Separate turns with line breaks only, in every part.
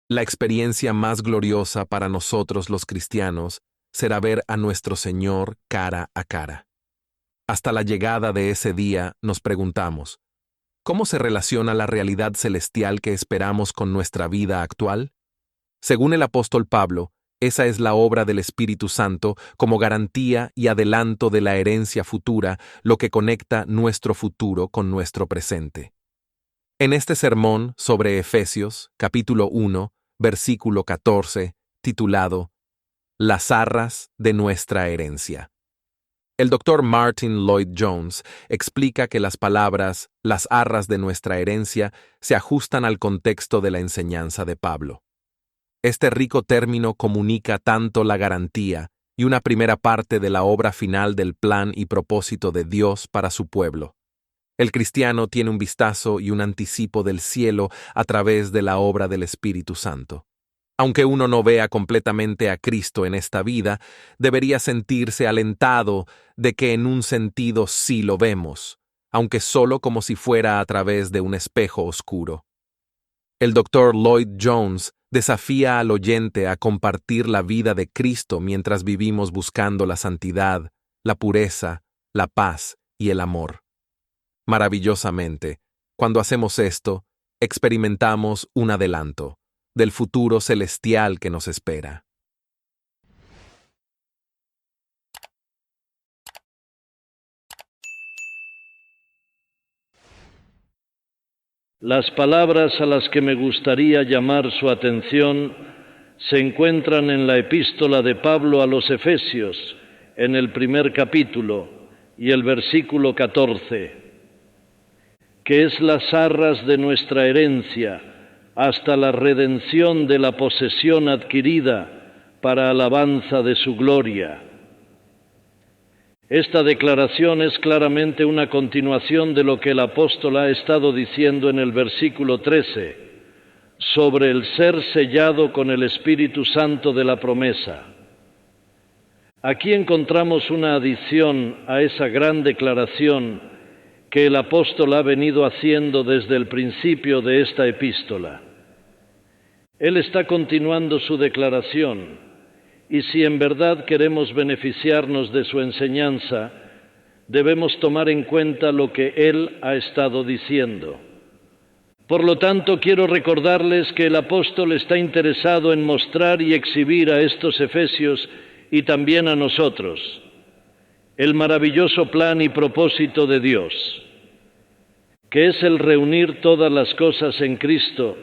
La experiencia más gloriosa para nosotros los cristianos será ver a nuestro Señor cara a cara. Hasta la llegada de ese día nos preguntamos, ¿cómo se relaciona la realidad celestial que esperamos con nuestra vida actual? Según el apóstol Pablo, esa es la obra del Espíritu Santo como garantía y adelanto de la herencia futura, lo que conecta nuestro futuro con nuestro presente. En este sermón sobre Efesios, capítulo 1, versículo 14, titulado Las arras de nuestra herencia. El doctor Martin Lloyd Jones explica que las palabras las arras de nuestra herencia se ajustan al contexto de la enseñanza de Pablo. Este rico término comunica tanto la garantía y una primera parte de la obra final del plan y propósito de Dios para su pueblo. El cristiano tiene un vistazo y un anticipo del cielo a través de la obra del Espíritu Santo. Aunque uno no vea completamente a Cristo en esta vida, debería sentirse alentado de que en un sentido sí lo vemos, aunque solo como si fuera a través de un espejo oscuro. El doctor Lloyd Jones desafía al oyente a compartir la vida de Cristo mientras vivimos buscando la santidad, la pureza, la paz y el amor. Maravillosamente, cuando hacemos esto, experimentamos un adelanto del futuro celestial que nos espera.
Las palabras a las que me gustaría llamar su atención se encuentran en la epístola de Pablo a los Efesios, en el primer capítulo y el versículo 14, que es las arras de nuestra herencia hasta la redención de la posesión adquirida para alabanza de su gloria. Esta declaración es claramente una continuación de lo que el apóstol ha estado diciendo en el versículo 13, sobre el ser sellado con el Espíritu Santo de la promesa. Aquí encontramos una adición a esa gran declaración que el apóstol ha venido haciendo desde el principio de esta epístola. Él está continuando su declaración, y si en verdad queremos beneficiarnos de su enseñanza, debemos tomar en cuenta lo que él ha estado diciendo. Por lo tanto, quiero recordarles que el apóstol está interesado en mostrar y exhibir a estos efesios y también a nosotros el maravilloso plan y propósito de Dios, que es el reunir todas las cosas en Cristo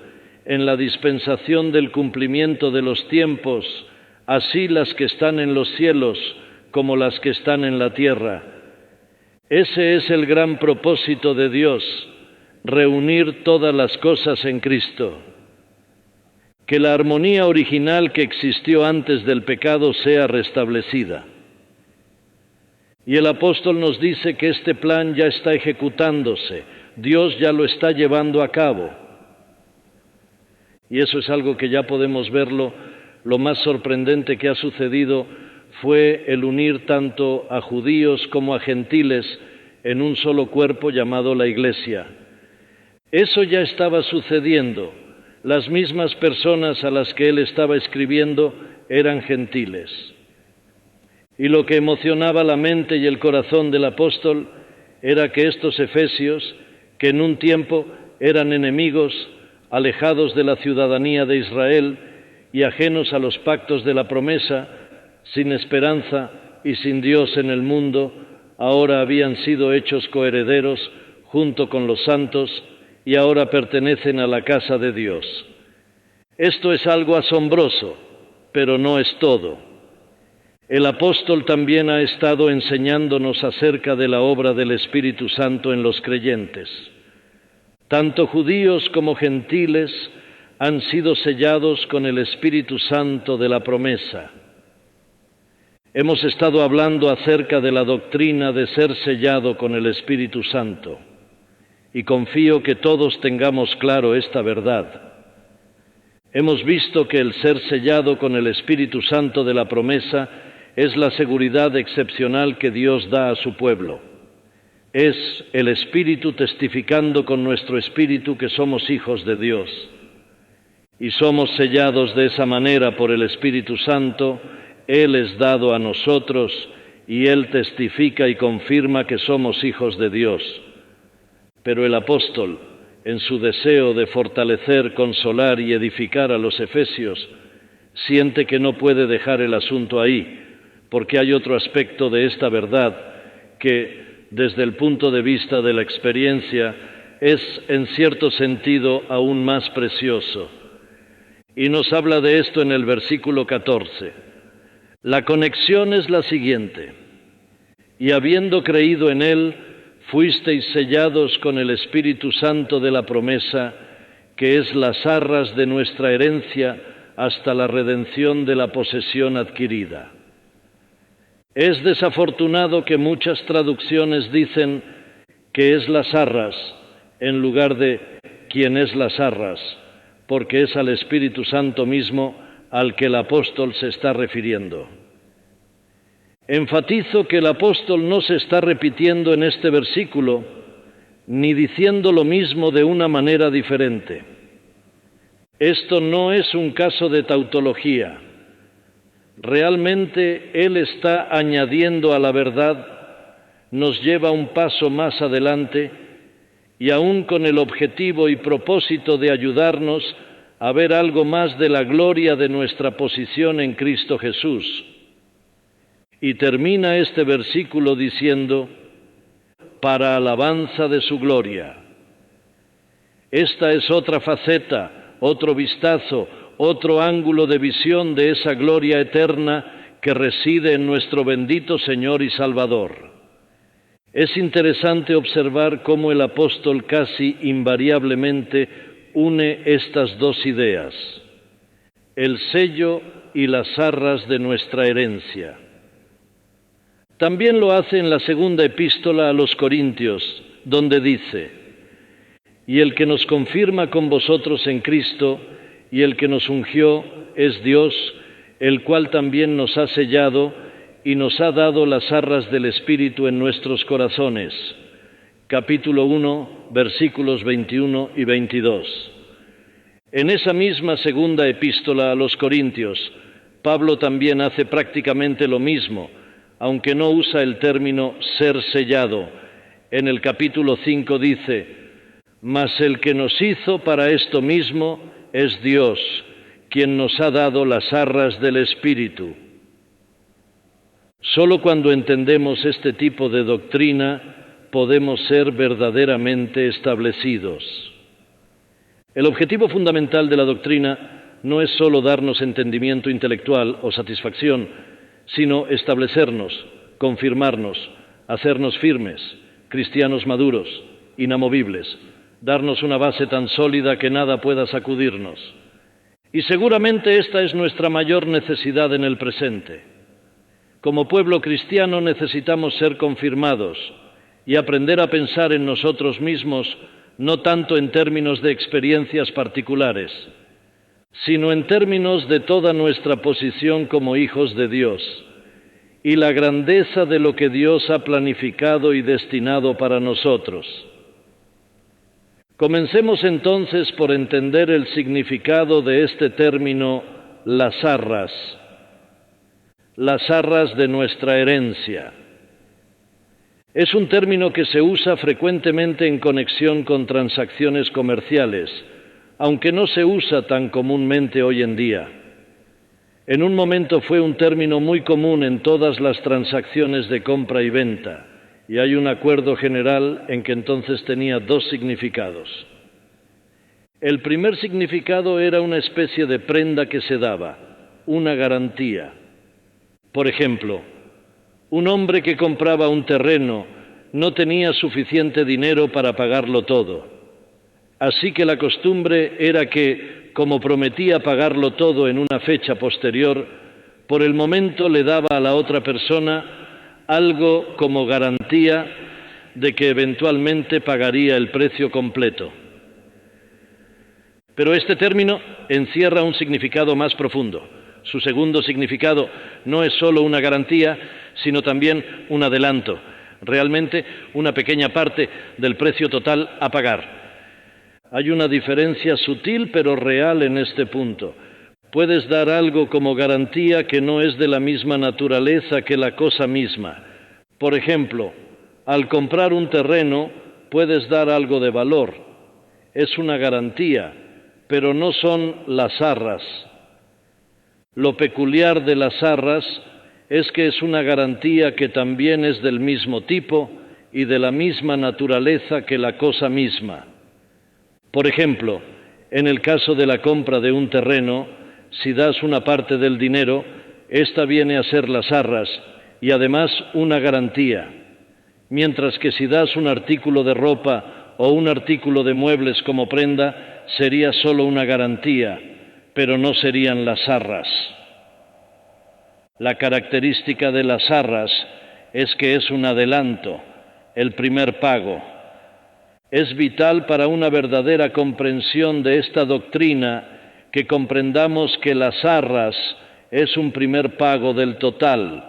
en la dispensación del cumplimiento de los tiempos, así las que están en los cielos como las que están en la tierra. Ese es el gran propósito de Dios, reunir todas las cosas en Cristo. Que la armonía original que existió antes del pecado sea restablecida. Y el apóstol nos dice que este plan ya está ejecutándose, Dios ya lo está llevando a cabo. Y eso es algo que ya podemos verlo. Lo más sorprendente que ha sucedido fue el unir tanto a judíos como a gentiles en un solo cuerpo llamado la Iglesia. Eso ya estaba sucediendo. Las mismas personas a las que él estaba escribiendo eran gentiles. Y lo que emocionaba la mente y el corazón del apóstol era que estos efesios, que en un tiempo eran enemigos, alejados de la ciudadanía de Israel y ajenos a los pactos de la promesa, sin esperanza y sin Dios en el mundo, ahora habían sido hechos coherederos junto con los santos y ahora pertenecen a la casa de Dios. Esto es algo asombroso, pero no es todo. El apóstol también ha estado enseñándonos acerca de la obra del Espíritu Santo en los creyentes. Tanto judíos como gentiles han sido sellados con el Espíritu Santo de la promesa. Hemos estado hablando acerca de la doctrina de ser sellado con el Espíritu Santo, y confío que todos tengamos claro esta verdad. Hemos visto que el ser sellado con el Espíritu Santo de la promesa es la seguridad excepcional que Dios da a su pueblo. Es el Espíritu testificando con nuestro espíritu que somos hijos de Dios. y somos sellados de esa manera por el Espíritu Santo, Él es dado a nosotros y Él testifica y confirma que somos hijos de Dios. Pero el apóstol, en su deseo de fortalecer, consolar y edificar a los efesios, siente que no puede dejar el asunto ahí, porque hay otro aspecto de esta verdad que, desde el punto de vista de la experiencia, es en cierto sentido aún más precioso. Y nos habla de esto en el versículo 14. La conexión es la siguiente: y habiendo creído en Él, fuisteis sellados con el Espíritu Santo de la promesa, que es las arras de nuestra herencia hasta la redención de la posesión adquirida. Es desafortunado que muchas traducciones dicen que es las arras en lugar de quien es las arras, porque es al Espíritu Santo mismo al que el apóstol se está refiriendo. Enfatizo que el apóstol no se está repitiendo en este versículo, ni diciendo lo mismo de una manera diferente. Esto no es un caso de tautología. Realmente Él está añadiendo a la verdad, nos lleva un paso más adelante, y aún con el objetivo y propósito de ayudarnos a ver algo más de la gloria de nuestra posición en Cristo Jesús. Y termina este versículo diciendo, para alabanza de su gloria. Esta es otra faceta, otro vistazo, otro ángulo de visión de esa gloria eterna que reside en nuestro bendito Señor y Salvador. Es interesante observar cómo el apóstol casi invariablemente une estas dos ideas, el sello y las arras de nuestra herencia. También lo hace en la segunda epístola a los Corintios, donde dice, y el que nos confirma con vosotros en Cristo y el que nos ungió es Dios, el cual también nos ha sellado y nos ha dado las arras del Espíritu en nuestros corazones. Capítulo 1, versículos 21 y 22. En esa misma segunda epístola a los Corintios, Pablo también hace prácticamente lo mismo, aunque no usa el término ser sellado. En el capítulo 5 dice, mas el que nos hizo para esto mismo es Dios, quien nos ha dado las arras del Espíritu. Solo cuando entendemos este tipo de doctrina podemos ser verdaderamente establecidos. El objetivo fundamental de la doctrina no es solo darnos entendimiento intelectual o satisfacción, sino establecernos, confirmarnos, hacernos firmes, cristianos maduros, inamovibles, darnos una base tan sólida que nada pueda sacudirnos. Y seguramente esta es nuestra mayor necesidad en el presente. Como pueblo cristiano necesitamos ser confirmados y aprender a pensar en nosotros mismos no tanto en términos de experiencias particulares, sino en términos de toda nuestra posición como hijos de Dios y la grandeza de lo que Dios ha planificado y destinado para nosotros. Comencemos entonces por entender el significado de este término, las arras de nuestra herencia. Es un término que se usa frecuentemente en conexión con transacciones comerciales, aunque no se usa tan comúnmente hoy en día. En un momento fue un término muy común en todas las transacciones de compra y venta, y hay un acuerdo general en que entonces tenía dos significados. El primer significado era una especie de prenda que se daba, una garantía. Por ejemplo, un hombre que compraba un terreno no tenía suficiente dinero para pagarlo todo. Así que la costumbre era que, como prometía pagarlo todo en una fecha posterior, por el momento le daba a la otra persona algo como garantía de que eventualmente pagaría el precio completo. Pero este término encierra un significado más profundo. Su segundo significado no es solo una garantía, sino también un adelanto, realmente una pequeña parte del precio total a pagar. Hay una diferencia sutil pero real en este punto. Puedes dar algo como garantía que no es de la misma naturaleza que la cosa misma. Por ejemplo, al comprar un terreno puedes dar algo de valor. Es una garantía, pero no son las arras. Lo peculiar de las arras es que es una garantía que también es del mismo tipo y de la misma naturaleza que la cosa misma. Por ejemplo, en el caso de la compra de un terreno, si das una parte del dinero, esta viene a ser las arras y además una garantía, mientras que si das un artículo de ropa o un artículo de muebles como prenda, sería solo una garantía, pero no serían las arras. La característica de las arras es que es un adelanto, el primer pago. Es vital para una verdadera comprensión de esta doctrina que comprendamos que las arras es un primer pago del total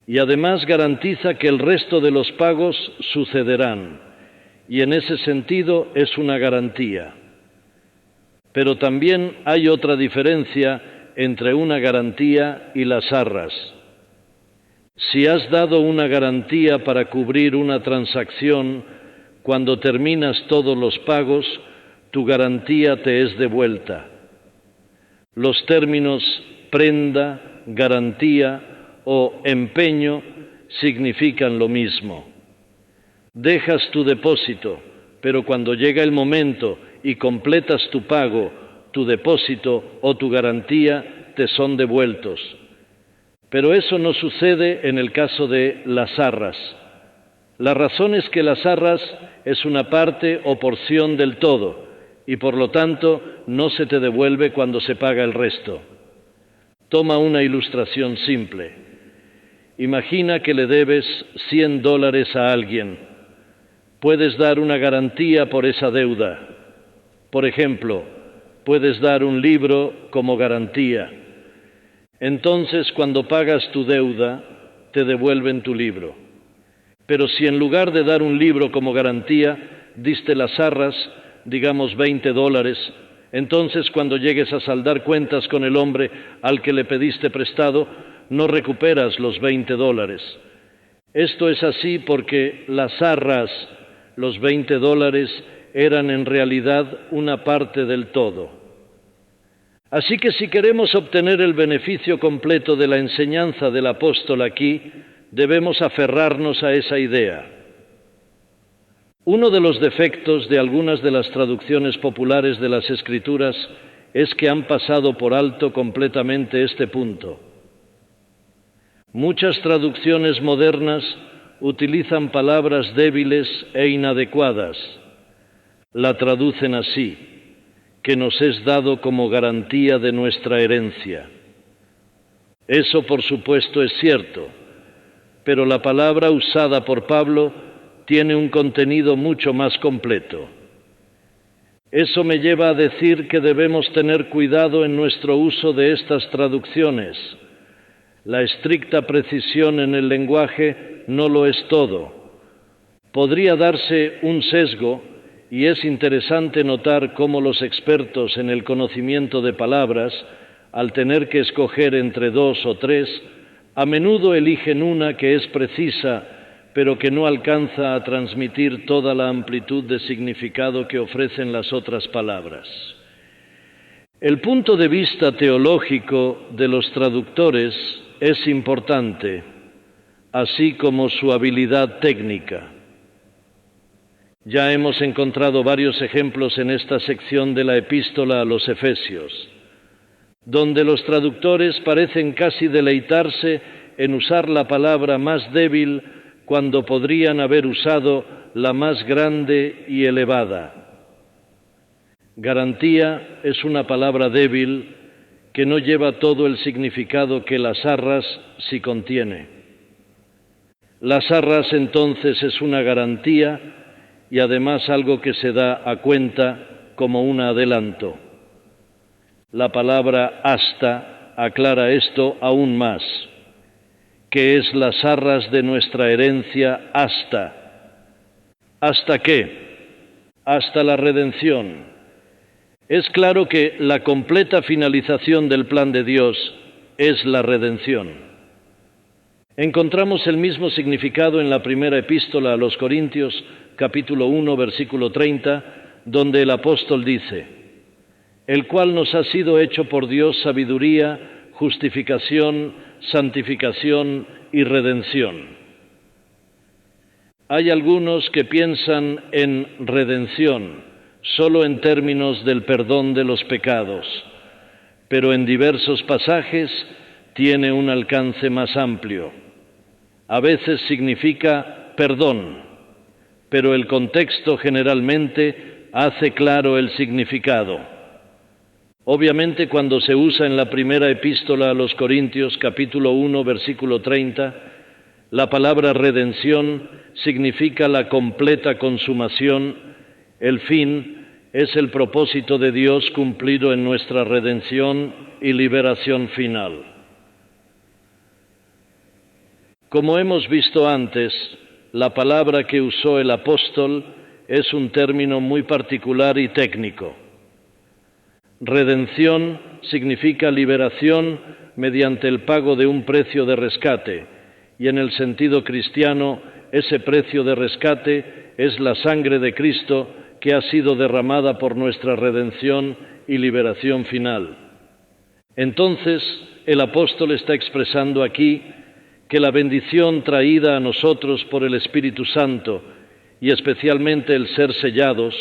y además garantiza que el resto de los pagos sucederán y en ese sentido es una garantía. Pero también hay otra diferencia entre una garantía y las arras. Si has dado una garantía para cubrir una transacción, cuando terminas todos los pagos, tu garantía te es devuelta. Los términos prenda, garantía o empeño significan lo mismo. Dejas tu depósito, pero cuando llega el momento y completas tu pago, tu depósito o tu garantía te son devueltos. Pero eso no sucede en el caso de las arras. La razón es que las arras es una parte o porción del todo y por lo tanto no se te devuelve cuando se paga el resto. Toma una ilustración simple. Imagina que le debes $100 a alguien. Puedes dar una garantía por esa deuda. Por ejemplo, puedes dar un libro como garantía. Entonces, cuando pagas tu deuda, te devuelven tu libro. Pero si en lugar de dar un libro como garantía, diste las arras, digamos $20, entonces cuando llegues a saldar cuentas con el hombre al que le pediste prestado, no recuperas los $20. Esto es así porque las arras, los $20, eran en realidad una parte del todo. Así que si queremos obtener el beneficio completo de la enseñanza del apóstol aquí, debemos aferrarnos a esa idea. Uno de los defectos de algunas de las traducciones populares de las Escrituras es que han pasado por alto completamente este punto. Muchas traducciones modernas utilizan palabras débiles e inadecuadas. La traducen así: que nos es dado como garantía de nuestra herencia. Eso, por supuesto, es cierto, pero la palabra usada por Pablo tiene un contenido mucho más completo. Eso me lleva a decir que debemos tener cuidado en nuestro uso de estas traducciones. La estricta precisión en el lenguaje no lo es todo. Podría darse un sesgo, y es interesante notar cómo los expertos en el conocimiento de palabras, al tener que escoger entre dos o tres, a menudo eligen una que es precisa, pero que no alcanza a transmitir toda la amplitud de significado que ofrecen las otras palabras. El punto de vista teológico de los traductores es importante, así como su habilidad técnica. Ya hemos encontrado varios ejemplos en esta sección de la epístola a los Efesios, donde los traductores parecen casi deleitarse en usar la palabra más débil cuando podrían haber usado la más grande y elevada. Garantía es una palabra débil que no lleva todo el significado que las arras sí contiene. Las arras entonces es una garantía y además algo que se da a cuenta como un adelanto. La palabra hasta aclara esto aún más, que es las arras de nuestra herencia hasta. ¿Hasta qué? hasta la redención. Es claro que la completa finalización del plan de Dios es la redención. Encontramos el mismo significado en la primera epístola a los Corintios, capítulo 1, versículo 30, donde el apóstol dice: el cual nos ha sido hecho por Dios sabiduría, justificación, santificación y redención. Hay algunos que piensan en redención solo en términos del perdón de los pecados, pero en diversos pasajes tiene un alcance más amplio. A veces significa perdón, pero el contexto generalmente hace claro el significado. Obviamente, cuando se usa en la primera epístola a los Corintios, capítulo 1, versículo 30, la palabra redención significa la completa consumación. El fin es el propósito de Dios cumplido en nuestra redención y liberación final. Como hemos visto antes, la palabra que usó el apóstol es un término muy particular y técnico. Redención significa liberación mediante el pago de un precio de rescate, y en el sentido cristiano, ese precio de rescate es la sangre de Cristo que ha sido derramada por nuestra redención y liberación final. Entonces, el apóstol está expresando aquí que la bendición traída a nosotros por el Espíritu Santo, y especialmente el ser sellados,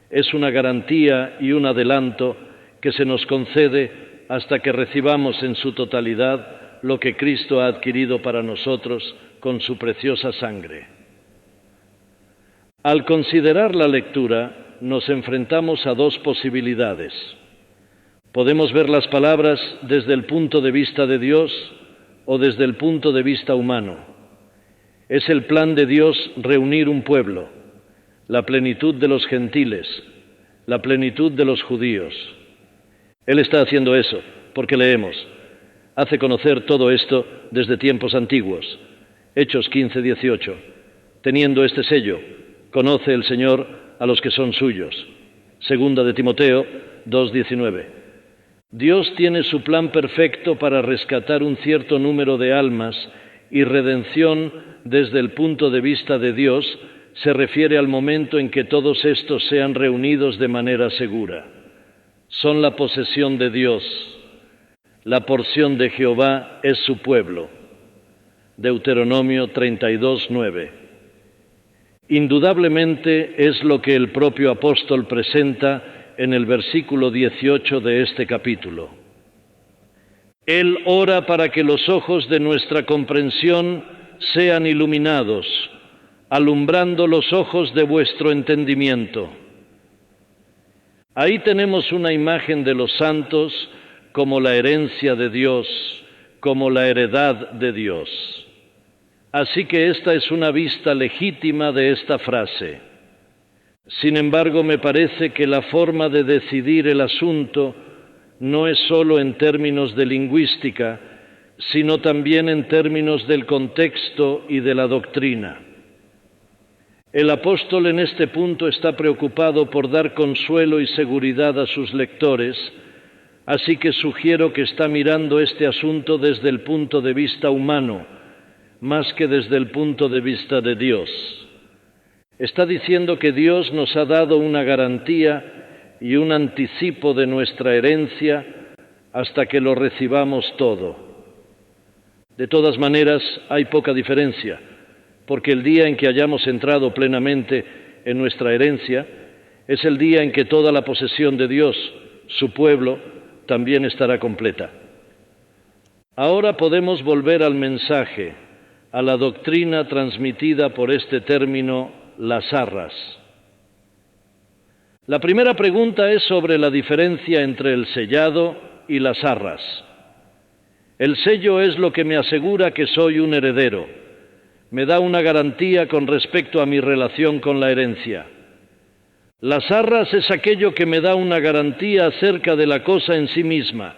es una garantía y un adelanto que se nos concede hasta que recibamos en su totalidad lo que Cristo ha adquirido para nosotros con su preciosa sangre. Al considerar la lectura, nos enfrentamos a dos posibilidades. Podemos ver las palabras desde el punto de vista de Dios o desde el punto de vista humano. Es el plan de Dios reunir un pueblo, la plenitud de los gentiles, la plenitud de los judíos. Él está haciendo eso, porque leemos: hace conocer todo esto desde tiempos antiguos. Hechos 15, 18. Teniendo este sello, conoce el Señor a los que son suyos. Segunda de Timoteo 2, 19. Dios tiene su plan perfecto para rescatar un cierto número de almas, y redención desde el punto de vista de Dios se refiere al momento en que todos estos sean reunidos de manera segura. Son la posesión de Dios. La porción de Jehová es su pueblo. Deuteronomio 32, 9. Indudablemente es lo que el propio apóstol presenta en el versículo 18 de este capítulo. Él ora para que los ojos de nuestra comprensión sean iluminados, alumbrando los ojos de vuestro entendimiento. Ahí tenemos una imagen de los santos como la herencia de Dios, como la heredad de Dios. Así que esta es una vista legítima de esta frase. Sin embargo, me parece que la forma de decidir el asunto no es solo en términos de lingüística, sino también en términos del contexto y de la doctrina. El apóstol en este punto está preocupado por dar consuelo y seguridad a sus lectores, así que sugiero que está mirando este asunto desde el punto de vista humano, más que desde el punto de vista de Dios. Está diciendo que Dios nos ha dado una garantía y un anticipo de nuestra herencia hasta que lo recibamos todo. De todas maneras, hay poca diferencia, porque el día en que hayamos entrado plenamente en nuestra herencia es el día en que toda la posesión de Dios, su pueblo, también estará completa. Ahora podemos volver al mensaje, a la doctrina transmitida por este término, las arras. La primera pregunta es sobre la diferencia entre el sellado y las arras. El sello es lo que me asegura que soy un heredero. Me da una garantía con respecto a mi relación con la herencia. Las arras es aquello que me da una garantía acerca de la cosa en sí misma.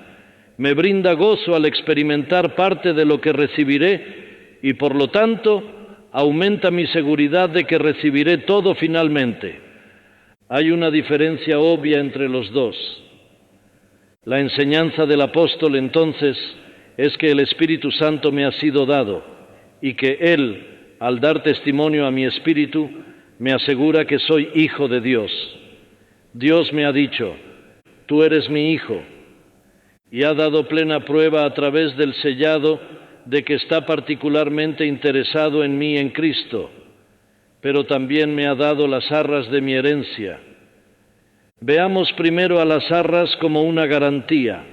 Me brinda gozo al experimentar parte de lo que recibiré y, por lo tanto, aumenta mi seguridad de que recibiré todo finalmente. Hay una diferencia obvia entre los dos. La enseñanza del apóstol entonces es que el Espíritu Santo me ha sido dado y que Él, al dar testimonio a mi espíritu, me asegura que soy hijo de Dios. Dios me ha dicho: tú eres mi hijo, y ha dado plena prueba a través del sellado de que está particularmente interesado en mí en Cristo, pero también me ha dado las arras de mi herencia. Veamos primero a las arras como una garantía.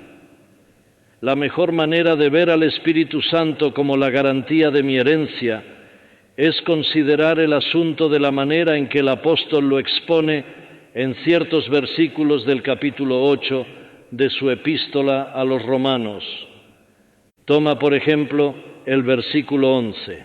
La mejor manera de ver al Espíritu Santo como la garantía de mi herencia es considerar el asunto de la manera en que el apóstol lo expone en ciertos versículos del capítulo 8 de su epístola a los romanos. Toma, por ejemplo, el versículo 11.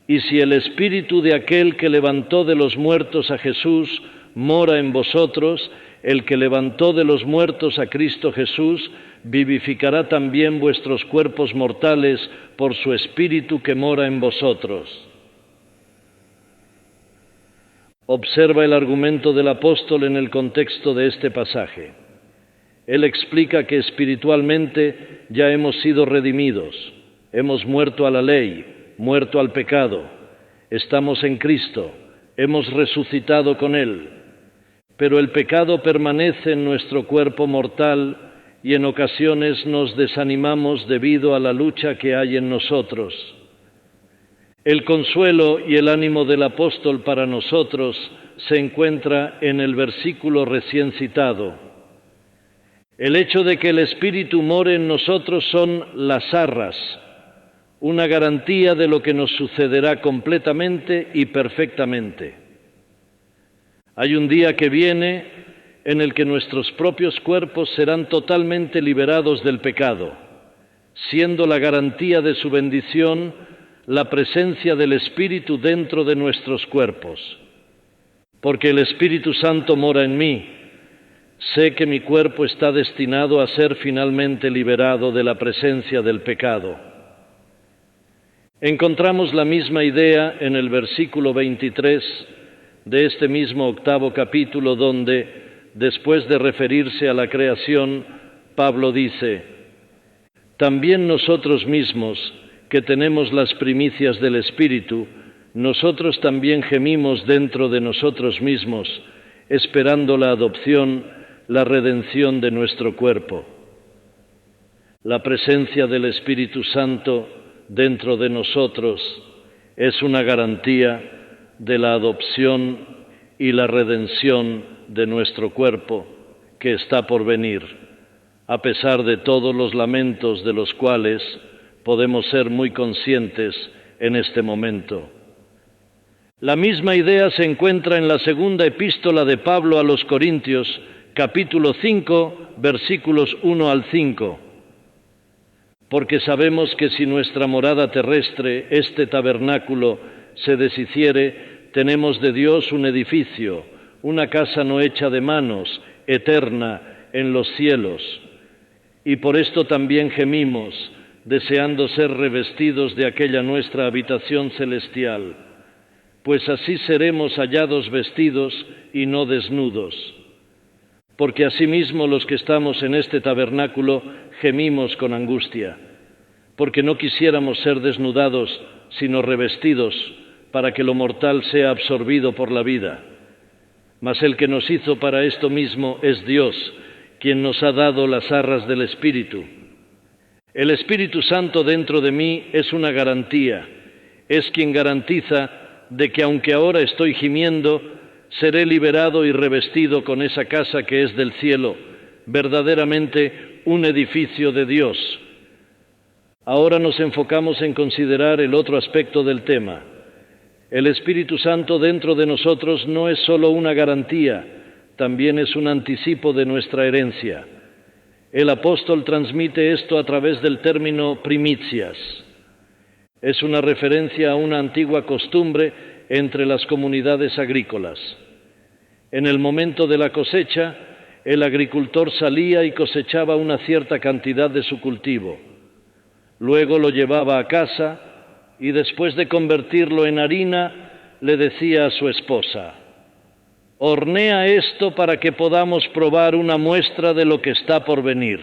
Y si el Espíritu de aquel que levantó de los muertos a Jesús mora en vosotros, el que levantó de los muertos a Cristo Jesús vivificará también vuestros cuerpos mortales por su Espíritu que mora en vosotros. Observa el argumento del apóstol en el contexto de este pasaje. Él explica que espiritualmente ya hemos sido redimidos, hemos muerto a la ley, muerto al pecado, estamos en Cristo, hemos resucitado con Él, pero el pecado permanece en nuestro cuerpo mortal y en ocasiones nos desanimamos debido a la lucha que hay en nosotros. El consuelo y el ánimo del apóstol para nosotros se encuentra en el versículo recién citado. El hecho de que el Espíritu more en nosotros son las arras, una garantía de lo que nos sucederá completamente y perfectamente. Hay un día que viene en el que nuestros propios cuerpos serán totalmente liberados del pecado, siendo la garantía de su bendición la presencia del Espíritu dentro de nuestros cuerpos. Porque el Espíritu Santo mora en mí, sé que mi cuerpo está destinado a ser finalmente liberado de la presencia del pecado. Encontramos la misma idea en el versículo 23 de este mismo 8º capítulo, donde, después de referirse a la creación, Pablo dice: también nosotros mismos, que tenemos las primicias del Espíritu, nosotros también gemimos dentro de nosotros mismos, esperando la adopción, la redención de nuestro cuerpo. La presencia del Espíritu Santo dentro de nosotros es una garantía de la adopción y la redención de nuestro cuerpo que está por venir, a pesar de todos los lamentos de los cuales podemos ser muy conscientes en este momento. La misma idea se encuentra en la segunda epístola de Pablo a los Corintios, capítulo 5, versículos 1 al 5. Porque sabemos que si nuestra morada terrestre, este tabernáculo, se deshiciere, tenemos de Dios un edificio, una casa no hecha de manos, eterna en los cielos. Y por esto también gemimos, deseando ser revestidos de aquella nuestra habitación celestial, pues así seremos hallados vestidos y no desnudos. Porque asimismo los que estamos en este tabernáculo gemimos con angustia, porque no quisiéramos ser desnudados, sino revestidos, para que lo mortal sea absorbido por la vida. Mas el que nos hizo para esto mismo es Dios, quien nos ha dado las arras del Espíritu. El Espíritu Santo dentro de mí es una garantía, es quien garantiza de que aunque ahora estoy gimiendo, seré liberado y revestido con esa casa que es del cielo, verdaderamente un edificio de Dios. Ahora nos enfocamos en considerar el otro aspecto del tema. El Espíritu Santo dentro de nosotros no es solo una garantía, también es un anticipo de nuestra herencia. El apóstol transmite esto a través del término primicias. Es una referencia a una antigua costumbre entre las comunidades agrícolas. En el momento de la cosecha, el agricultor salía y cosechaba una cierta cantidad de su cultivo. Luego lo llevaba a casa y después de convertirlo en harina, le decía a su esposa: Hornea esto para que podamos probar una muestra de lo que está por venir.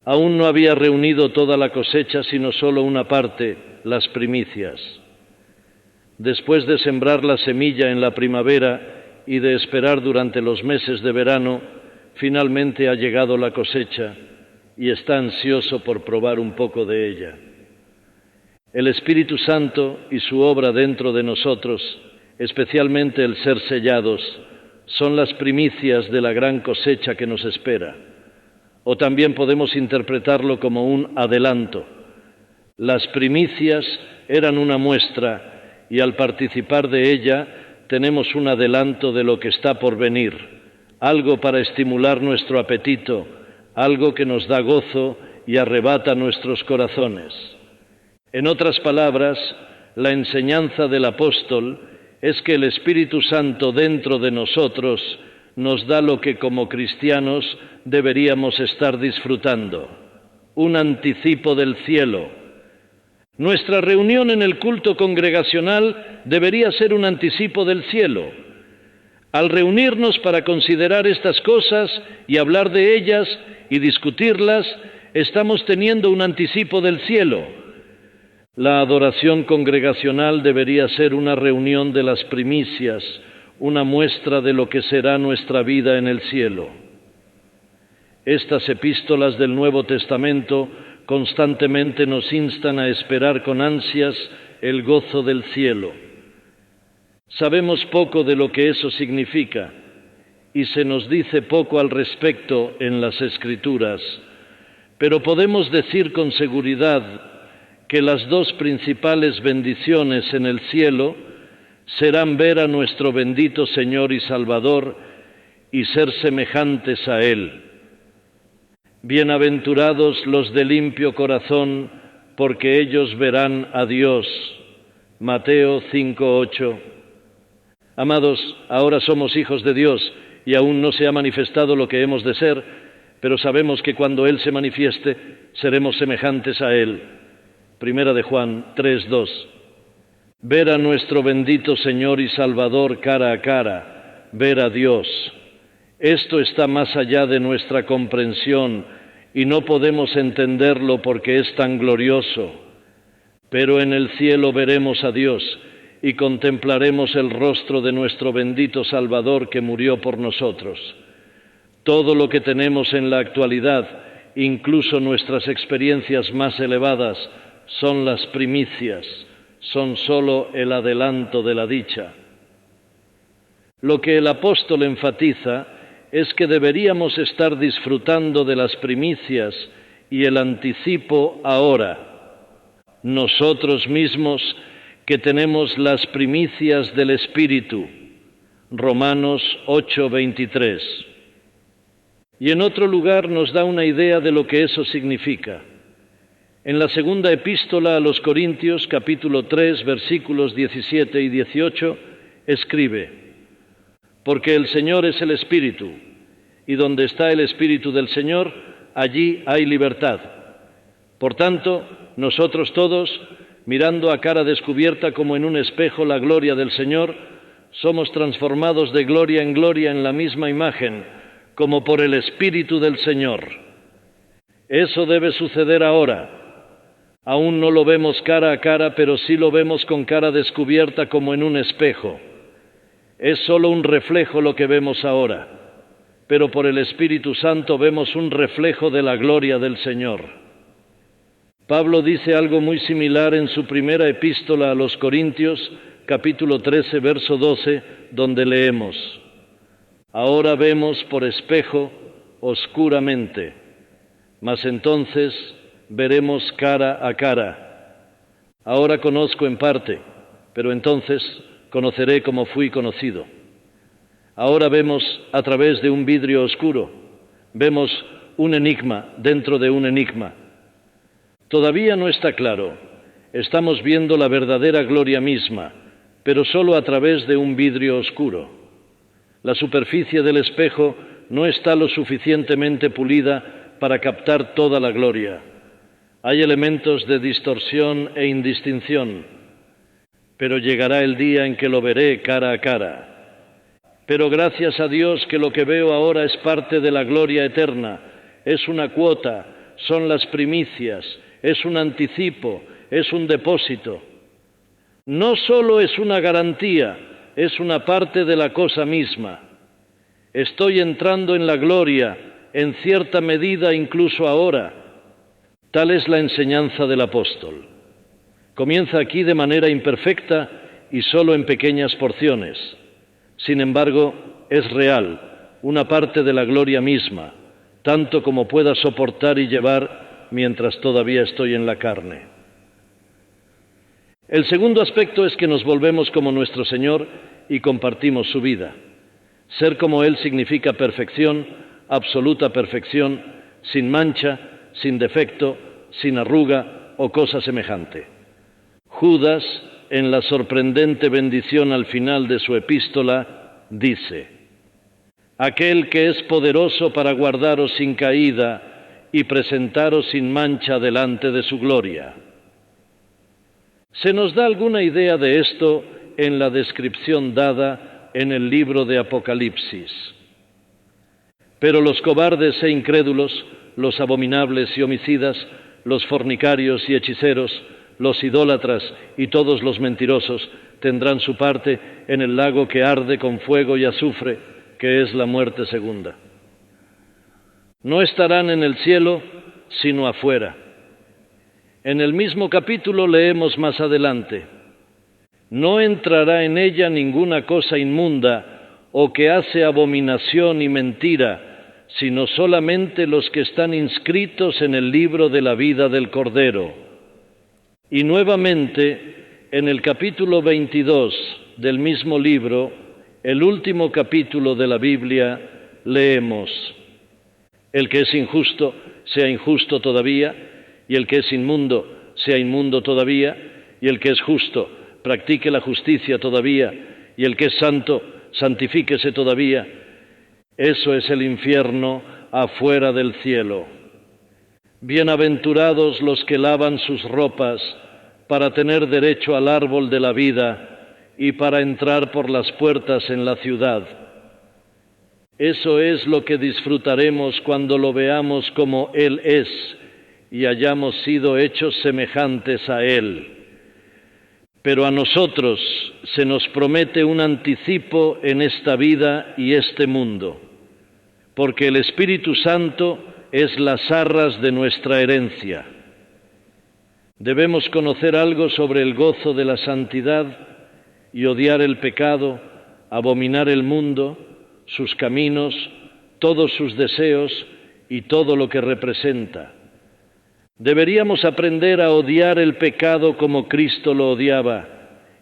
Aún no había reunido toda la cosecha, sino solo una parte, las primicias. Después de sembrar la semilla en la primavera y de esperar durante los meses de verano, finalmente ha llegado la cosecha y está ansioso por probar un poco de ella. El Espíritu Santo y su obra dentro de nosotros, especialmente el ser sellados, son las primicias de la gran cosecha que nos espera. O también podemos interpretarlo como un adelanto. Las primicias eran una muestra y al participar de ella tenemos un adelanto de lo que está por venir, algo para estimular nuestro apetito, algo que nos da gozo y arrebata nuestros corazones. En otras palabras, la enseñanza del apóstol es que el Espíritu Santo dentro de nosotros nos da lo que como cristianos deberíamos estar disfrutando, un anticipo del cielo. Nuestra reunión en el culto congregacional debería ser un anticipo del cielo. Al reunirnos para considerar estas cosas y hablar de ellas y discutirlas, estamos teniendo un anticipo del cielo. La adoración congregacional debería ser una reunión de las primicias, una muestra de lo que será nuestra vida en el cielo. Estas epístolas del Nuevo Testamento constantemente nos instan a esperar con ansias el gozo del cielo. Sabemos poco de lo que eso significa y se nos dice poco al respecto en las Escrituras, pero podemos decir con seguridad que las dos principales bendiciones en el cielo serán ver a nuestro bendito Señor y Salvador y ser semejantes a Él. Bienaventurados los de limpio corazón, porque ellos verán a Dios. Mateo 5:8. Amados, ahora somos hijos de Dios y aún no se ha manifestado lo que hemos de ser, pero sabemos que cuando Él se manifieste, seremos semejantes a Él. Primera de Juan 3:2. Ver a nuestro bendito Señor y Salvador cara a cara, ver a Dios. Esto está más allá de nuestra comprensión y no podemos entenderlo porque es tan glorioso. Pero en el cielo veremos a Dios y contemplaremos el rostro de nuestro bendito Salvador que murió por nosotros. Todo lo que tenemos en la actualidad, incluso nuestras experiencias más elevadas, son las primicias, son sólo el adelanto de la dicha. Lo que el apóstol enfatiza es que deberíamos estar disfrutando de las primicias y el anticipo ahora, nosotros mismos que tenemos las primicias del Espíritu. Romanos 8:23. Y en otro lugar nos da una idea de lo que eso significa. En la segunda epístola a los Corintios, capítulo 3, versículos 17 y 18, escribe: Porque el Señor es el Espíritu, y donde está el Espíritu del Señor, allí hay libertad. Por tanto, nosotros todos, mirando a cara descubierta como en un espejo la gloria del Señor, somos transformados de gloria en la misma imagen, como por el Espíritu del Señor. Eso debe suceder ahora. Aún no lo vemos cara a cara, pero sí lo vemos con cara descubierta como en un espejo. Es solo un reflejo lo que vemos ahora, pero por el Espíritu Santo vemos un reflejo de la gloria del Señor. Pablo dice algo muy similar en su primera epístola a los Corintios, capítulo 13, verso 12, donde leemos: Ahora vemos por espejo, oscuramente, mas entonces veremos cara a cara. Ahora conozco en parte, pero entonces conoceré como fui conocido. Ahora vemos a través de un vidrio oscuro, vemos un enigma dentro de un enigma. Todavía no está claro, estamos viendo la verdadera gloria misma, pero solo a través de un vidrio oscuro. La superficie del espejo no está lo suficientemente pulida para captar toda la gloria. Hay elementos de distorsión e indistinción, pero llegará el día en que lo veré cara a cara. pero gracias a Dios que lo que veo ahora es parte de la gloria eterna, es una cuota, son las primicias, es un anticipo, es un depósito. No solo es una garantía, es una parte de la cosa misma. Estoy entrando en la gloria, en cierta medida incluso ahora. Tal es la enseñanza del apóstol. Comienza aquí de manera imperfecta y solo en pequeñas porciones. Sin embargo, es real, una parte de la gloria misma, tanto como pueda soportar y llevar mientras todavía estoy en la carne. El segundo aspecto es que nos volvemos como nuestro Señor y compartimos su vida. Ser como Él significa perfección, absoluta perfección, sin mancha, sin defecto, sin arruga o cosa semejante. Judas, en la sorprendente bendición al final de su epístola, dice: aquel que es poderoso para guardaros sin caída y presentaros sin mancha delante de su gloria. Se nos da alguna idea de esto en la descripción dada en el libro de Apocalipsis. Pero los cobardes e incrédulos, los abominables y homicidas, los fornicarios y hechiceros, los idólatras y todos los mentirosos tendrán su parte en el lago que arde con fuego y azufre, que es la muerte segunda. No estarán en el cielo, sino afuera. En el mismo capítulo leemos más adelante: no entrará en ella ninguna cosa inmunda o que hace abominación y mentira, sino solamente los que están inscritos en el libro de la vida del Cordero. Y nuevamente, en el capítulo 22 del mismo libro, el último capítulo de la Biblia, leemos: el que es injusto, sea injusto todavía, y el que es inmundo, sea inmundo todavía, y el que es justo, practique la justicia todavía, y el que es santo, santifíquese todavía. Eso es el infierno afuera del cielo. Bienaventurados los que lavan sus ropas para tener derecho al árbol de la vida y para entrar por las puertas en la ciudad. Eso es lo que disfrutaremos cuando lo veamos como Él es y hayamos sido hechos semejantes a Él. Pero a nosotros se nos promete un anticipo en esta vida y este mundo, porque el Espíritu Santo es las arras de nuestra herencia. Debemos conocer algo sobre el gozo de la santidad y odiar el pecado, abominar el mundo, sus caminos, todos sus deseos y todo lo que representa. Deberíamos aprender a odiar el pecado como Cristo lo odiaba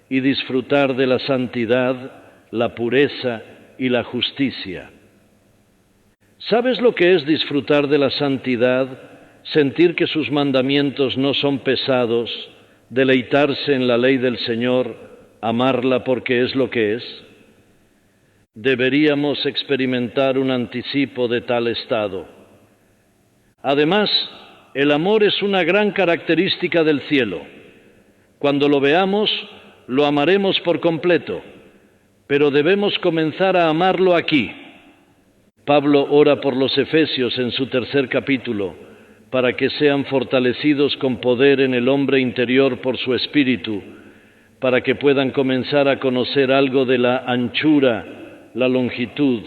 y disfrutar de la santidad, la pureza y la justicia. ¿Sabes lo que es disfrutar de la santidad? Sentir que sus mandamientos no son pesados, deleitarse en la ley del Señor, amarla porque es lo que es. Deberíamos experimentar un anticipo de tal estado. Además, el amor es una gran característica del cielo. Cuando lo veamos, lo amaremos por completo, pero debemos comenzar a amarlo aquí. Pablo ora por los efesios en su 3 capítulo, para que sean fortalecidos con poder en el hombre interior por su espíritu, para que puedan comenzar a conocer algo de la anchura, la longitud,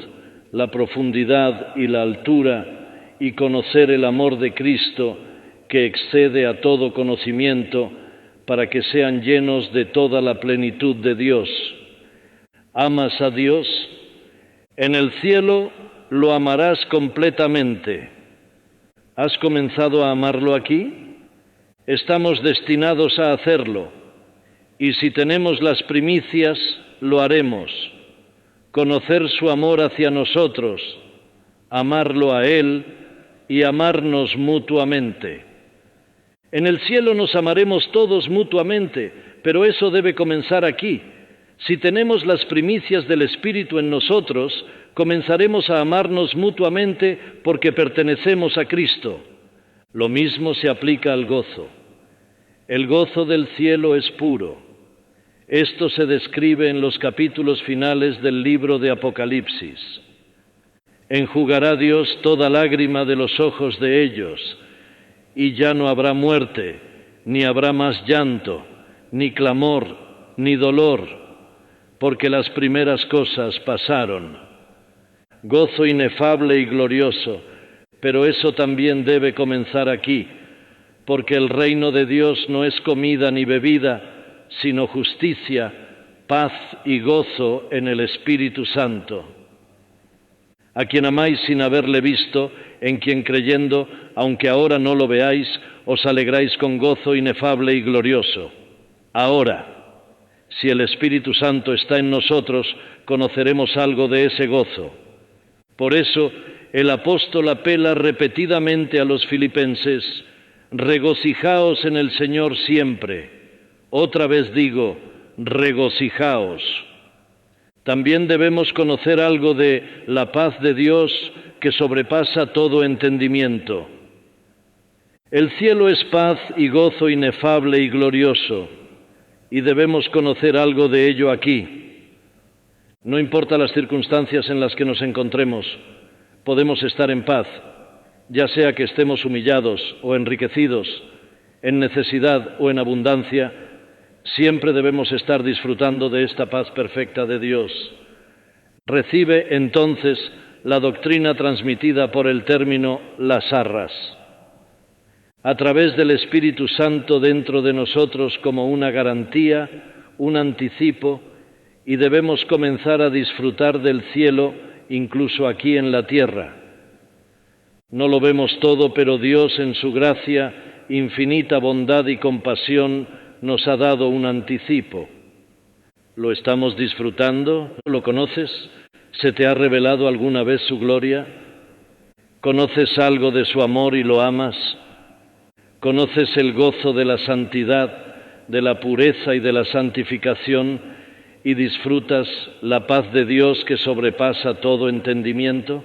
la profundidad y la altura, y conocer el amor de Cristo que excede a todo conocimiento, para que sean llenos de toda la plenitud de Dios. ¿Amas a Dios? En el cielo lo amarás completamente. ¿Has comenzado a amarlo aquí? Estamos destinados a hacerlo, y si tenemos las primicias, lo haremos. Conocer su amor hacia nosotros, amarlo a Él y amarnos mutuamente. En el cielo nos amaremos todos mutuamente, pero eso debe comenzar aquí. Si tenemos las primicias del Espíritu en nosotros, comenzaremos a amarnos mutuamente porque pertenecemos a Cristo. Lo mismo se aplica al gozo. El gozo del cielo es puro. Esto se describe en los capítulos finales del libro de Apocalipsis. Enjugará Dios toda lágrima de los ojos de ellos, y ya no habrá muerte, ni habrá más llanto, ni clamor, ni dolor, porque las primeras cosas pasaron. Gozo inefable y glorioso, pero eso también debe comenzar aquí, porque el reino de Dios no es comida ni bebida, sino justicia, paz y gozo en el Espíritu Santo. A quien amáis sin haberle visto, en quien creyendo, aunque ahora no lo veáis, os alegráis con gozo inefable y glorioso. Ahora, si el Espíritu Santo está en nosotros, conoceremos algo de ese gozo. Por eso, el apóstol apela repetidamente a los filipenses: regocijaos en el Señor siempre. Otra vez digo, regocijaos. También debemos conocer algo de la paz de Dios que sobrepasa todo entendimiento. El cielo es paz y gozo inefable y glorioso, y debemos conocer algo de ello aquí. No importa las circunstancias en las que nos encontremos, podemos estar en paz, ya sea que estemos humillados o enriquecidos, en necesidad o en abundancia. Siempre debemos estar disfrutando de esta paz perfecta de Dios. Recibe entonces la doctrina transmitida por el término las arras. A través del Espíritu Santo dentro de nosotros como una garantía, un anticipo, y debemos comenzar a disfrutar del cielo incluso aquí en la tierra. No lo vemos todo, pero Dios en su gracia, infinita bondad y compasión nos ha dado un anticipo. ¿Lo estamos disfrutando? ¿Lo conoces? ¿Se te ha revelado alguna vez su gloria? ¿Conoces algo de su amor y lo amas? ¿Conoces el gozo de la santidad, de la pureza y de la santificación y disfrutas la paz de Dios que sobrepasa todo entendimiento?